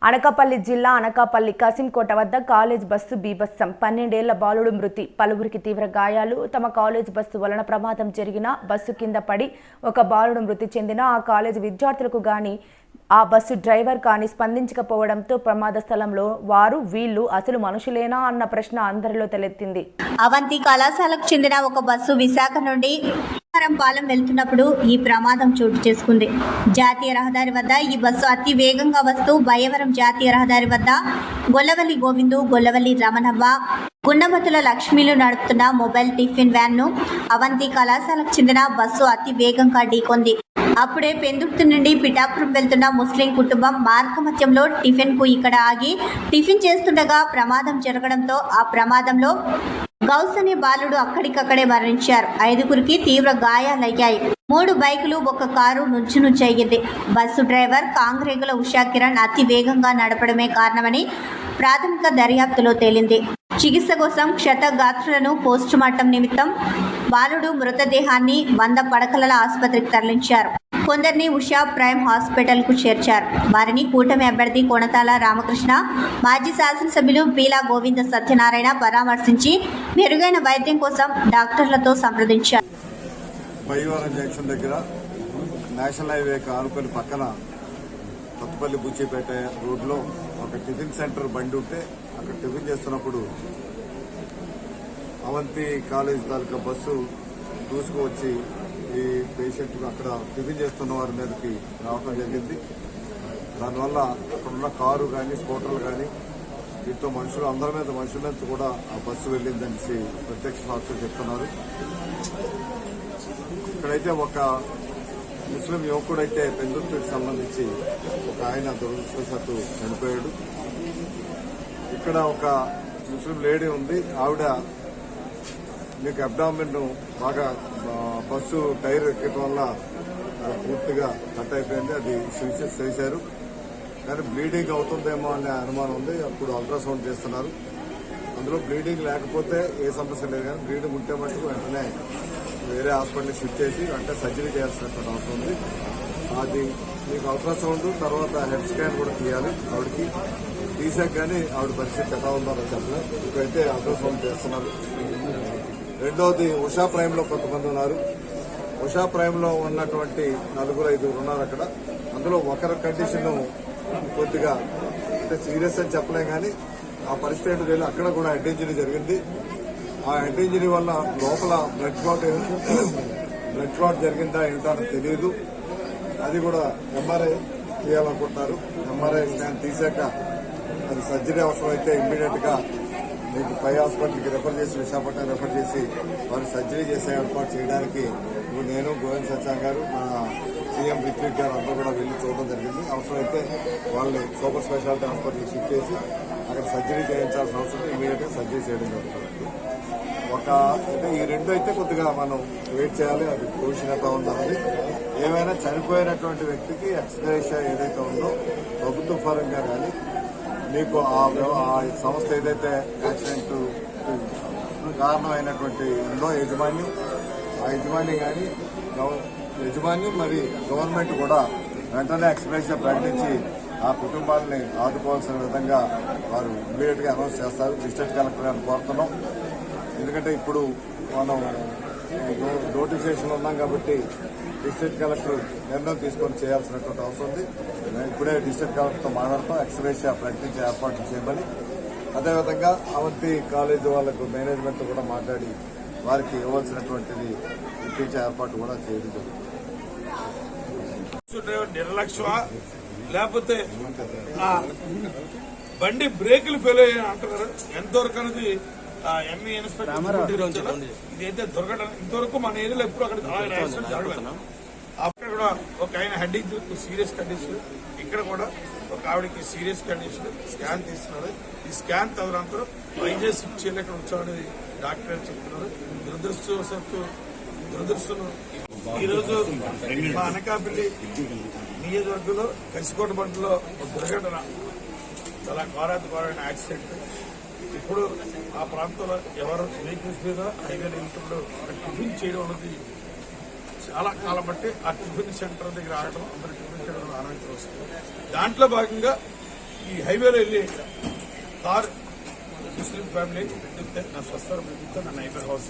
అనకాపల్లి జిల్లా అనకాపల్లి కసింకోట వద్ద college bus బీభత్సం 12 ఏళ్ల బాలుడు మృతి పలువురికి తీవ్ర గాయాలు తమ కాలేజ్ బస్సు వలన ప్రమాదం జరిగిన బస్సు కింద పడి ఒక బాలుడు మృతి చెందిన ఆ కాలేజ్ విద్యార్థులకు గాని ఆ బస్సు డ్రైవర్ కానీ స్పందించకపోవడంతో ప్రమాద స్థలంలో వీళ్ళు అసలు మనుషులేనా అన్న ప్రశ్న అందరిలో తలెత్తింది. అవంతి కళాశాలకు చెందిన ఒక బస్సు విశాఖ నుండి పాలెం వెళ్తున్నప్పుడు ఈ ప్రమాదం చోటు చేసుకుంది. జాతీయ రహదారి వద్ద ఈ బస్సు అతి వేగంగా వస్తూ బయ్యవరం జాతీయ రహదారి వద్ద గొల్లవల్లి గోవిందు, గొల్లవల్లి రమణవ్వ, గుండమతుల లక్ష్మీలు నడుపుతున్న మొబైల్ టిఫిన్ వ్యాన్ ను అవంతి కళాశాలకు చెందిన బస్సు అతి వేగంగా ఢీకొంది. అప్పుడే పెందుర్తి నుండి పిఠాపురం వెళ్తున్న ముస్లిం కుటుంబం మార్గమధ్యంలో టిఫిన్ కు ఇక్కడ ఆగి టిఫిన్ చేస్తుండగా ప్రమాదం జరగడంతో ఆ ప్రమాదంలో గౌస్ అనే బాలుడు అక్కడికక్కడే మరణించారు. 5గురికి తీవ్ర గాయాలయ్యాయి. 3 బైకులు, ఒక కారు నుంచయ్యింది. బస్సు డ్రైవర్ కాంగ్రేగుల ఉషా కిరణ్ అతి వేగంగా నడపడమే కారణమని ప్రాథమిక దర్యాప్తులో తేలింది. చికిత్స కోసం క్షతగాత్రులను పోస్టుమార్టం నిమిత్తం బాలుడు మృతదేహాన్ని 100 పడకల ఆసుపత్రికి తరలించారు. కొందరిని ఉషా ప్రైమ్ హాస్పిటల్ కు చేర్చారు. వారిని కూటమి అభ్యర్థి కొణతాల రామకృష్ణ, మాజీ శాసనసభ్యులు పీలా గోవింద సత్యనారాయణ పరామర్శించి మెరుగైన వైద్యం కోసం డాక్టర్లతో సంప్రదించారు. బయ్యవరం జంక్షన్ దగ్గర నేషనల్ హైవే ఆనుకొని పక్కన కొత్తపల్లి బుచ్చిపేట రోడ్లో ఒక టిఫిన్ సెంటర్ బండి ఉంటే అక్కడ టిఫిన్ చేస్తున్నప్పుడు అవంతి కాలేజ్ తాలూకా బస్సు దూసుకువచ్చి ఈ పేషెంట్ అక్కడ టిఫిన్ చేస్తున్న వారి మీదకి రావడం జరిగింది. దానివల్ల అక్కడున్న కారు కానీ స్కూటర్లు కానీ వీటితో మనుషుల మీద కూడా ఆ బస్సు వెళ్ళిందనేసి ప్రత్యక్ష సాక్షులు చెప్తున్నారు. ఇక్కడైతే ఒక ముస్లిం యువకుడైతే పెందుర్తికి సంబంధించి ఒక ఆయన దురదృష్టవశాత్తు చనిపోయాడు. ఇక్కడ ఒక ముస్లిం లేడీ ఉంది. ఆవిడ మీకు అబ్డామిన్ బాగా బస్సు టైర్ ఎక్కడం వల్ల పూర్తిగా కట్ అయిపోయింది. అది సిరిచెస్ చేశారు, కానీ బ్లీడింగ్ అవుతుందేమో అనే అనుమానం ఉంది. అప్పుడు అల్ట్రాసౌండ్ చేస్తున్నారు. అందులో బ్లీడింగ్ లేకపోతే ఏ సమస్య లేదు, కానీ బ్లీడింగ్ ఉంటే మటుకు వెంటనే వేరే హాస్పిటల్కి షిఫ్ట్ చేసి అంటే సర్జరీ చేయాల్సినటువంటి అవసరం ఉంది. అది మీకు అల్ట్రాసౌండ్ తర్వాత హెడ్ స్కాన్ కూడా తీయాలి. ఆవిడకి తీసాక కానీ ఆవిడ పరిస్థితి ఎలా ఉందో చెప్పలేదు. ఇప్పుడైతే అల్ట్రాసౌండ్ చేస్తున్నారు. రెండవది ఉషా ప్రైమ్ లో కొంతమంది ఉన్నారు. ఉషా ప్రైమ్ లో ఉన్నటువంటి 4-5 ఉన్నారు అక్కడ. అందులో ఒకరి కండిషన్ కొద్దిగా అంటే సీరియస్ అని చెప్పలేం, కానీ ఆ పరిస్థితి ఏంటో తెలియదు. అక్కడ కూడా హెడ్ ఇంజరీ జరిగింది. ఆ హెడ్ ఇంజరీ వల్ల లోపల బ్లడ్ క్లాట్ జరిగిందా ఏంటో అని తెలియదు. అది కూడా ఎంఆర్ఐ చేయాలనుకుంటున్నారు. ఎంఆర్ఐ స్కాన్ తీసాక అది సర్జరీ అవసరమైతే ఇమ్మీడియట్ గా మీకు పై హాస్పిటల్కి రెఫర్ చేసి విశాఖపట్నం రెఫర్ చేసి వారు సర్జరీ చేసే ఏర్పాటు చేయడానికి నేను గోవింద్ సత్యనారాయణ గారు, మా సీఎం రిత్విక్ గారు అందరూ కూడా వెళ్లి చూడడం జరిగింది. అవసరమైతే వాళ్ళని సూపర్ స్పెషాలిటీ హాస్పిటల్కి షిఫ్ట్ చేసి అక్కడ సర్జరీ చేయించాల్సిన అవసరం ఇమీడియట్ గా సర్జరీ చేయడం జరుగుతుంది. ఈ రెండు అయితే కొద్దిగా మనం వెయిట్ చేయాలి. అది పొజిషన్ ఎంత ఉందన్నది. ఏమైనా చనిపోయినటువంటి వ్యక్తికి ఎక్స్గ్రేషియా ఏదైతే ఉందో ప్రభుత్వ పరంగా కానీ మీకు ఆ సంస్థ ఏదైతే యాక్సిడెంట్ కారణమైనటువంటి ఉందో యజమాని కానీ యజమాని మరి గవర్నమెంట్ కూడా వెంటనే ఎక్స్గ్రేషియా ప్రకటించి ఆ కుటుంబాలని ఆదుకోవాల్సిన విధంగా వారు ఇమీడియట్ గా అనౌన్స్ చేస్తారు. డిస్ట్రిక్ట్ కలెక్టర్ గారిని కోరుతున్నాం. ఎందుకంటే ఇప్పుడు మనం నోటిఫికేషన్ ఉన్నాం కాబట్టి డిస్ట్రిక్ట్ కలెక్టర్ నిర్ణయం తీసుకొని చేయాల్సినటువంటి అవసరం ఉంది. ఇప్పుడే డిస్ట్రిక్ట్ కలెక్టర్తో మాట్లాడుతాం. ఎక్స్గ్రేషియా ప్రకటించే ఏర్పాట్లు చేయమని, అదేవిధంగా అవంతి కాలేజీ వాళ్లకు మేనేజ్మెంట్ కూడా మాట్లాడి వారికి ఇవ్వాల్సినటువంటిది ఇప్పించే ఏర్పాటు కూడా చేయడం జరుగుతుంది. నిర్లక్ష్యమా లేకపోతే బండి బ్రేకులు ఫెయిల్ అయ్యాయి అంటున్నారు. ఎంతవరకు అనేది ఎంఈ ఇన్స్పెక్టర్ ఇదైతే దొరకడం ఇంతవరకు మన ఏరియాలో ఎప్పుడు అక్కడ యాక్సిడెంట్ జరగలేదు. అక్కడ కూడా ఒక ఆయన హెడ్ ఇంజరీ సీరియస్ కండిషన్, ఇక్కడ కూడా ఒక ఆవిడకి సీరియస్ కండిషన్. స్కాన్ తీస్తున్నారు. ఈ స్కాన్ తదనంతరం వైద్య శిక్ష చేయలేక వచ్చామని డాక్టర్ చెప్తున్నారు. దురదృష్టం ఈరోజు మా అనకాపల్లి నియోజకవర్గంలో కసికోట బండిలో ఒక దుర్ఘటన, చాలా ఘోరాతి యాక్సిడెంట్. ఇప్పుడు ఆ ప్రాంతంలో ఎవరు వెహికల్స్ మీద హైవే వెళ్తున్నప్పుడు టిఫిన్ చేయడం అనేది చాలా కాలం బట్టి ఆ టిఫిన్ సెంటర్ దగ్గర ఆగడం, అందరూ టిఫిన్ చేయడం ఆనందించవచ్చు. దాంట్లో భాగంగా ఈ హైవేలో వెళ్ళి కార్ ముస్లిం ఫ్యామిలీ నా స్వస్థరం నా నైబర్ హౌస్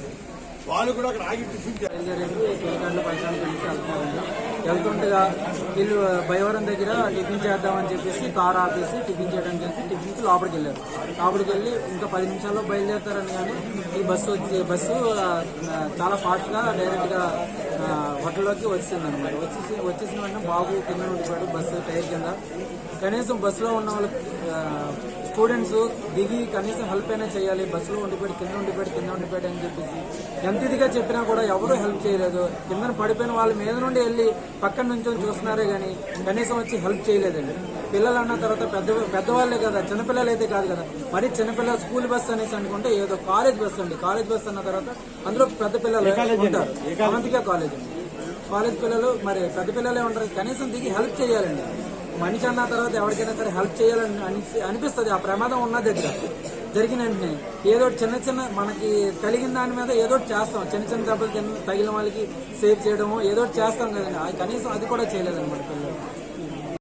వాళ్ళు కూడా అక్కడ ఆగి టిఫిన్ పిల్లకాయలు పరిశ్రమ కలిసి వెళ్తున్నారండి. వెళ్తుండగా వీళ్ళు భయవరం దగ్గర టిఫిన్ చేద్దామని చెప్పేసి కార్ ఆపేసి టిఫిన్ చేయడానికి వెళ్తే టిఫిన్కి లోపలికి వెళ్ళారు. లోపలికి వెళ్ళి ఇంకా 10 నిమిషాల్లో బయలుదేరుతారని కానీ ఈ బస్సు చాలా ఫాస్ట్గా డైరెక్ట్గా హోటల్లోకి వచ్చిందన్నమాట. వచ్చేసిన వెంటనే బాబు కింద ఉండిపోయాడు బస్సు టైర్ కింద. కనీసం బస్సులో ఉన్న వాళ్ళు స్టూడెంట్స్ దిగి కనీసం హెల్ప్ అయినా చేయాలి, బస్సులో ఉండిపోయాడు కింద ఉండిపోయాడు అని చెప్పేసి ఎంత ఇదిగా చెప్పినా కూడా ఎవరూ హెల్ప్ చేయలేదు. కింద పడిపోయిన వాళ్ళ మీద నుండి వెళ్ళి పక్కన నుంచి చూస్తున్నారే కానీ కనీసం వచ్చి హెల్ప్ చేయలేదండి. పిల్లలు అన్న తర్వాత పెద్దవాళ్ళే కదా, చిన్నపిల్లలు అయితే కాదు కదా. మరి చిన్నపిల్లలు స్కూల్ బస్ అనేసి అనుకుంటే ఏదో కాలేజ్ బస్ అండి. కాలేజ్ బస్ అన్న తర్వాత అందులో పెద్ద పిల్లలు ఉంటారు. అవంతిగా కాలేజ్ అండి. కాలేజ్ పిల్లలు మరి పెద్ద పిల్లలే ఉంటారు. కనీసం దిగి హెల్ప్ చేయాలండి. మనిషి అన్న తర్వాత ఎవరికైనా సరే హెల్ప్ చేయాలని అనిపిస్తుంది. ఆ ప్రమాదం ఉన్న దగ్గర జరిగిన వెంటనే ఏదో చిన్న మనకి కలిగిన దాని మీద ఏదో చేస్తాం. చిన్న దెబ్బలు తగిలిన వాళ్ళకి సేవ్ చేయడము ఏదో చేస్తాం కదండి. కనీసం అది కూడా చేయలేదన్నమాట పిల్లలు.